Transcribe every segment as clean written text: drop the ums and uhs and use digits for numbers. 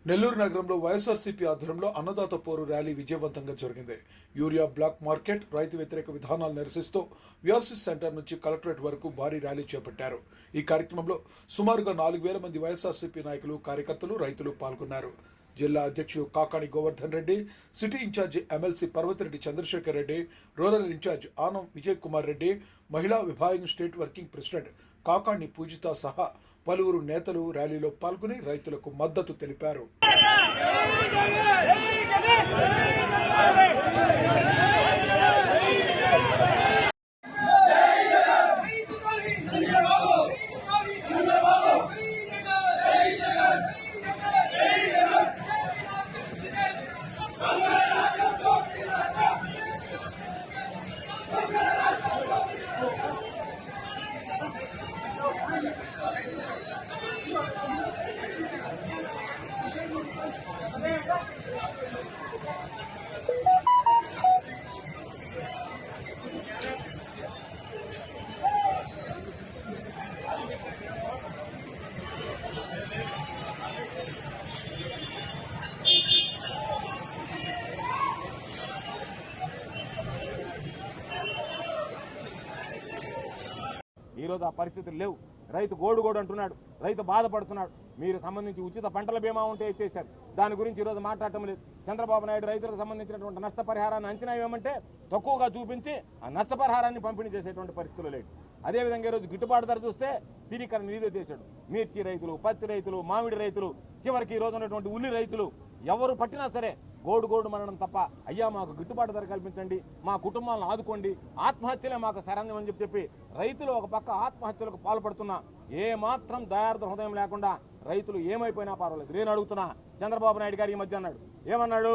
నెల్లూరు నగరంలో వైఎస్ఆర్సీపీ ఆధ్వర్యంలో అన్నదాత పోరు ర్యాలీ విజయవంతంగా జరిగింది. యూరియా బ్లాక్ మార్కెట్, రైతు వ్యతిరేక విధానాలు నిరసిస్తూ వ్యాసిస్ సెంటర్ నుంచి కలెక్టరేట్ వరకు భారీ ర్యాలీ చేపట్టారు. ఈ కార్యక్రమంలో సుమారుగా 4,000 మంది వైఎస్ఆర్సీపీ నాయకులు, కార్యకర్తలు, రైతులు పాల్గొన్నారు. జిల్లా అధ్యక్షుడు Kakani Govardhan Reddy, city incharge MLC Parvathareddy Chandrasekhar Reddy, rural incharge Anam Vijay Kumar Reddy, మహిళా విభాగం state working president Kakani Poojitha సహా పలువురు నేతలు ర్యాలీలో పాల్గొని రైతులకు మద్దతు తెలిపారు. ఈరోజు ఆ పరిస్థితులు లేవు. రైతు గోడు అంటున్నాడు, రైతు బాధపడుతున్నాడు. మీరు సంబంధించి ఉచిత పంటల బీమా ఉంటే ఎత్తేశారు, దాని గురించి ఈరోజు మాట్లాడటం లేదు. చంద్రబాబు నాయుడు రైతులకు సంబంధించినటువంటి నష్టపరిహారాన్ని అంచనా వేయమంటే తక్కువగా చూపించి ఆ నష్టపరిహారాన్ని పంపిణీ చేసేటువంటి పరిస్థితులు లేదు. అదేవిధంగా ఈరోజు గిట్టుబాటు ధర చూస్తే స్థిరీకరణ నిధి చేశాడు. మిర్చి రైతులు, పత్తి రైతులు, మామిడి రైతులు, చివరికి ఈ రోజు ఉన్నటువంటి ఉల్లి రైతులు ఎవరు పట్టినా సరే గోడు మనడం తప్ప, అయ్యా మాకు గిట్టుబాటు ధర కల్పించండి, మా కుటుంబాలను ఆదుకోండి, ఆత్మహత్యలే మాకు శరణ్యం అని చెప్పి రైతులు ఒక పక్క ఆత్మహత్యలకు పాల్పడుతున్నా ఏ మాత్రం దయార్థ హృదయం లేకుండా రైతులు ఏమైపోయినా పర్వాలేదు. నేను అడుగుతున్నా, చంద్రబాబు నాయుడు గారు ఈ మధ్య అన్నాడు, ఏమన్నాడు,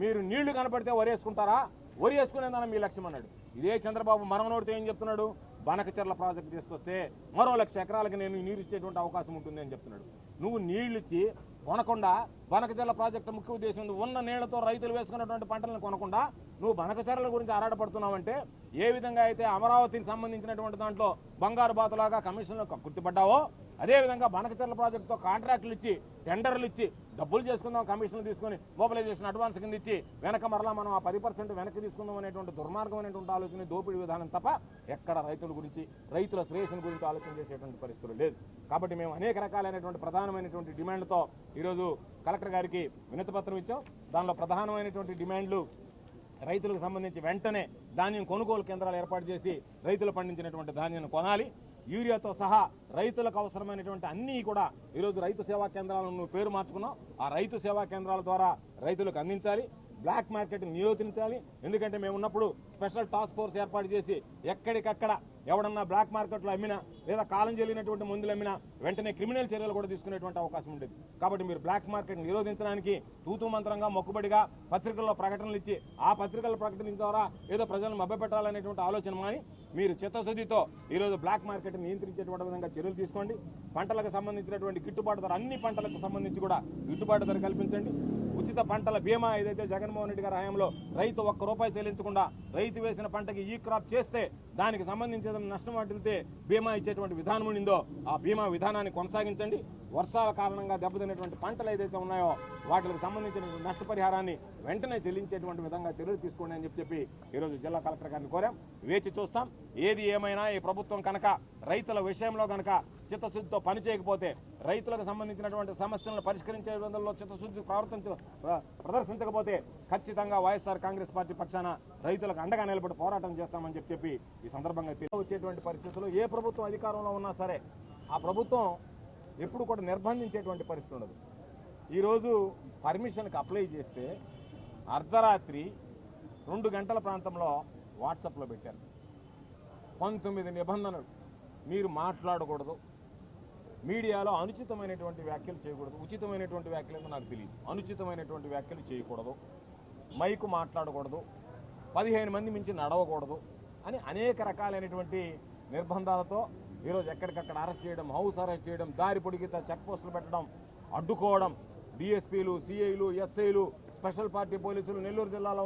మీరు నీళ్లు కనపడితే వరేసుకుంటారా, వరి వేసుకునేదాన మీ లక్ష్యం అన్నాడు. ఇదే చంద్రబాబు మరొకనోడితే ఏం చెప్తున్నాడు, బనకచెర్ల ప్రాజెక్టు తీసుకొస్తే మరో 1,00,000 ఎకరాలకి నేను నీరు ఇచ్చేటువంటి అవకాశం ఉంటుంది అని చెప్తున్నాడు. నువ్వు నీళ్లు ఇచ్చి కొనకుండా, బనకచెర్ల ప్రాజెక్టు ముఖ్య ఉద్దేశం ఉన్న నీళ్లతో రైతులు వేసుకున్నటువంటి పంటలను కొనకుండా నువ్వు బనకచెర్ల గురించి ఆరాటపడుతున్నావంటే, ఏ విధంగా అయితే అమరావతికి సంబంధించినటువంటి దాంట్లో బంగారు బాతులాగా కమిషన్లు గుర్తుపడ్డావో, అదేవిధంగా బనకచెర్ల ప్రాజెక్టుతో కాంట్రాక్టులు ఇచ్చి, టెండర్లు ఇచ్చి, డబ్బులు చేసుకుందాం, కమిషన్లు తీసుకుని మొబిలైజేషన్ అడ్వాన్స్ కింద ఇచ్చి వెనక మరలా మనం ఆ 10% వెనక్కి తీసుకుందాం అనేటువంటి దుర్మార్గమైనటువంటి ఆలోచన, దోపిడీ విధానం తప్ప ఎక్కడ రైతుల గురించి, రైతుల శ్రేయస్సుల గురించి ఆలోచన చేసేటువంటి పరిస్థితులు లేదు. కాబట్టి మేము అనేక రకాలైనటువంటి ప్రధానమైనటువంటి డిమాండ్లతో ఈరోజు కలెక్టర్ గారికి వినతి పత్రం ఇచ్చాం. దానిలో ప్రధానమైనటువంటి డిమాండ్లు, రైతులకు సంబంధించి వెంటనే ధాన్యం కొనుగోలు కేంద్రాలు ఏర్పాటు చేసి రైతులు పండించినటువంటి ధాన్యాన్ని కొనాలి. యూరియాతో సహా రైతులకు అవసరమైనటువంటి అన్నీ కూడా ఈరోజు రైతు సేవా కేంద్రాలను నువ్వు పేరు మార్చుకున్నావు, ఆ రైతు సేవా కేంద్రాల ద్వారా రైతులకు అందించాలి. బ్లాక్ మార్కెట్ నిరోధించాలి. ఎందుకంటే మేము ఉన్నప్పుడు స్పెషల్ టాస్క్ ఫోర్స్ ఏర్పాటు చేసి ఎక్కడికక్కడ ఎవడన్నా బ్లాక్ మార్కెట్లో అమ్మినా లేదా కాలం చెల్లినటువంటి మందులు అమ్మినా వెంటనే క్రిమినల్ చర్యలు కూడా తీసుకునేటువంటి అవకాశం ఉండేది. కాబట్టి మీరు బ్లాక్ మార్కెట్ నిరోధించడానికి తూతూ మంత్రంగా, మొక్కుబడిగా పత్రికల్లో ప్రకటనలు ఇచ్చి ఆ పత్రికల ప్రకటన ద్వారా ఏదో ప్రజలను మభ్యపెట్టాలనేటువంటి ఆలోచన మాని మీరు చిత్తశుద్ధితో ఈరోజు బ్లాక్ మార్కెట్ నియంత్రించేటువంటి విధంగా చర్యలు తీసుకోండి. పంటలకు సంబంధించినటువంటి గిట్టుబాటు ధర, అన్ని పంటలకు సంబంధించి కూడా గిట్టుబాటు ధర కల్పించండి. ఉచిత పంటల బీమా ఏదైతే జగన్మోహన్ రెడ్డి గారి హయాంలో రైతు ₹1 చెల్లించకుండా రైతు వేసిన పంటకి ఈ క్రాప్ చేస్తే దానికి సంబంధించిన నష్టం వాటిల్తే బీమా ఇచ్చేటువంటి విధానం ఉండిందో ఆ బీమా విధానాన్ని కొనసాగించండి. వర్షాల కారణంగా దెబ్బతినేటువంటి పంటలు ఏదైతే ఉన్నాయో వాటికి సంబంధించిన నష్టపరిహారాన్ని వెంటనే చెల్లించేటువంటి విధంగా చర్యలు తీసుకోండి అని చెప్పి ఈరోజు జిల్లా కలెక్టర్ గారిని కోరాం. వేచి చూస్తాం. ఏది ఏమైనా ఈ ప్రభుత్వం కనుక రైతుల విషయంలో కనుక చిత్తశుద్ధితో పనిచేయకపోతే, రైతులకు సంబంధించినటువంటి సమస్యలను పరిష్కరించే విధంలో చిత్తశుద్ధి ప్రదర్శించకపోతే ఖచ్చితంగా వైఎస్ఆర్ కాంగ్రెస్ పార్టీ పక్షాన రైతులకు అండగా నిలబడి పోరాటం చేస్తామని చెప్పి ఈ సందర్భంగా వచ్చేటువంటి పరిస్థితుల్లో ఏ ప్రభుత్వం అధికారంలో ఉన్నా సరే ఆ ప్రభుత్వం ఎప్పుడు కూడా నిర్బంధించేటువంటి పరిస్థితి ఉండదు. ఈరోజు పర్మిషన్కి అప్లై చేస్తే అర్ధరాత్రి 2 గంటల ప్రాంతంలో వాట్సాప్లో పెట్టారు 19 నిబంధనలు. మీరు మాట్లాడకూడదు, మీడియాలో అనుచితమైనటువంటి వ్యాఖ్యలు చేయకూడదు, ఉచితమైనటువంటి వ్యాఖ్యలు నాకు తెలియదు, అనుచితమైనటువంటి వ్యాఖ్యలు చేయకూడదు, మైకు మాట్లాడకూడదు, 15 మంది మించి నడవకూడదు అని అనేక రకాలైనటువంటి నిర్బంధాలతో ఈరోజు ఎక్కడికక్కడ అరెస్ట్ చేయడం, హౌస్ అరెస్ట్ చేయడం, దారి పొడిగిత చెక్ పోస్టులు పెట్టడం, అడ్డుకోవడం, డిఎస్పీలు, సిఐలు, ఎస్ఐలు, స్పెషల్ పార్టీ పోలీసులు నెల్లూరు జిల్లాలో